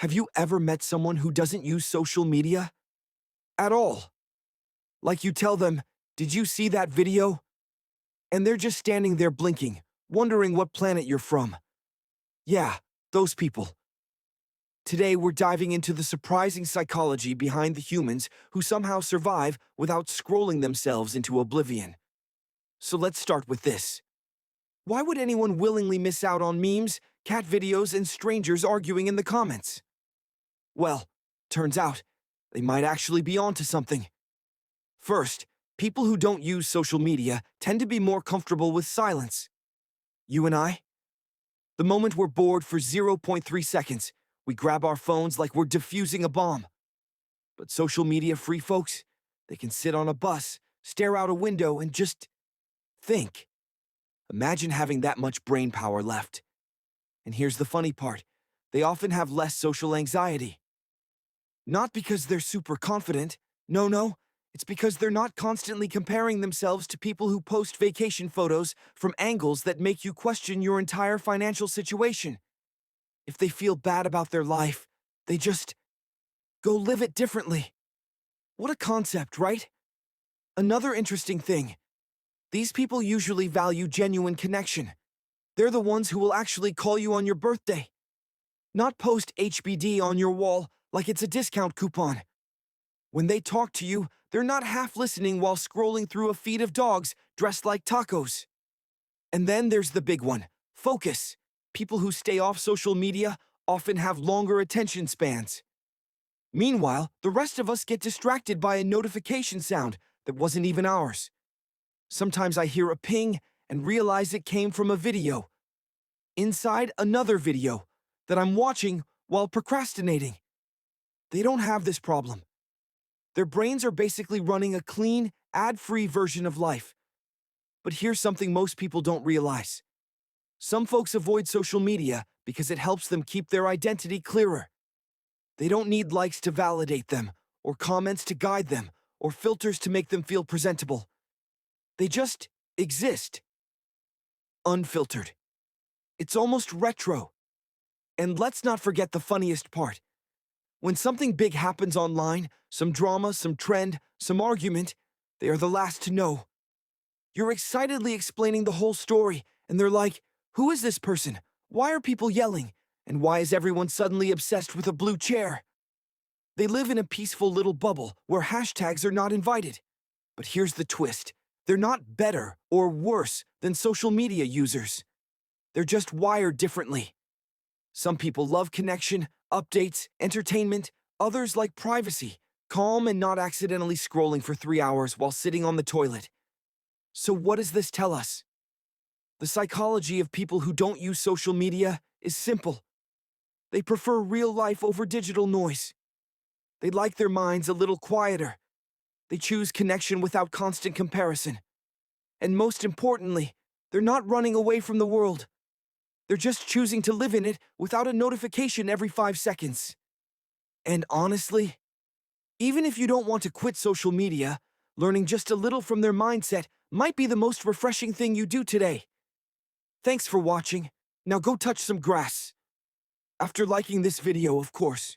Have you ever met someone who doesn't use social media at all? Like you tell them, "Did you see that video?" And they're just standing there blinking, wondering what planet you're from. Yeah, those people. Today we're diving into the surprising psychology behind the humans who somehow survive without scrolling themselves into oblivion. So let's start with this. Why would anyone willingly miss out on memes, cat videos, and strangers arguing in the comments? Well, turns out, they might actually be onto something. First, people who don't use social media tend to be more comfortable with silence. You and I? The moment we're bored for zero point 0.3 seconds, we grab our phones like we're defusing a bomb. But social media free folks, they can sit on a bus, stare out a window, and just think. Imagine having that much brain power left. And here's the funny part. They often have less social anxiety. Not because they're super confident. No. It's because they're not constantly comparing themselves to people who post vacation photos from angles that make you question your entire financial situation. If they feel bad about their life, they just go live it differently. What a concept, right? Another interesting thing. These people usually value genuine connection. They're the ones who will actually call you on your birthday. Not post HBD on your wall like it's a discount coupon. When they talk to you, they're not half listening while scrolling through a feed of dogs dressed like tacos. And then there's the big one, focus. People who stay off social media often have longer attention spans. Meanwhile, the rest of us get distracted by a notification sound that wasn't even ours. Sometimes I hear a ping and realize it came from a video. Inside another video that I'm watching while procrastinating. They don't have this problem. Their brains are basically running a clean, ad-free version of life. But here's something most people don't realize. Some folks avoid social media because it helps them keep their identity clearer. They don't need likes to validate them, or comments to guide them, or filters to make them feel presentable. They just exist. Unfiltered. It's almost retro. And let's not forget the funniest part. When something big happens online, some drama, some trend, some argument, they are the last to know. You're excitedly explaining the whole story, and they're like, "Who is this person? Why are people yelling? And why is everyone suddenly obsessed with a blue chair?" They live in a peaceful little bubble where hashtags are not invited. But here's the twist. They're not better or worse than social media users. They're just wired differently. Some people love connection, updates, entertainment. Others like privacy, calm and not accidentally scrolling for 3 hours while sitting on the toilet. So what does this tell us? The psychology of people who don't use social media is simple. They prefer real life over digital noise. They like their minds a little quieter. They choose connection without constant comparison. And most importantly, they're not running away from the world. They're just choosing to live in it without a notification every 5 seconds. And honestly, even if you don't want to quit social media, learning just a little from their mindset might be the most refreshing thing you do today. Thanks for watching. Now go touch some grass. After liking this video, of course.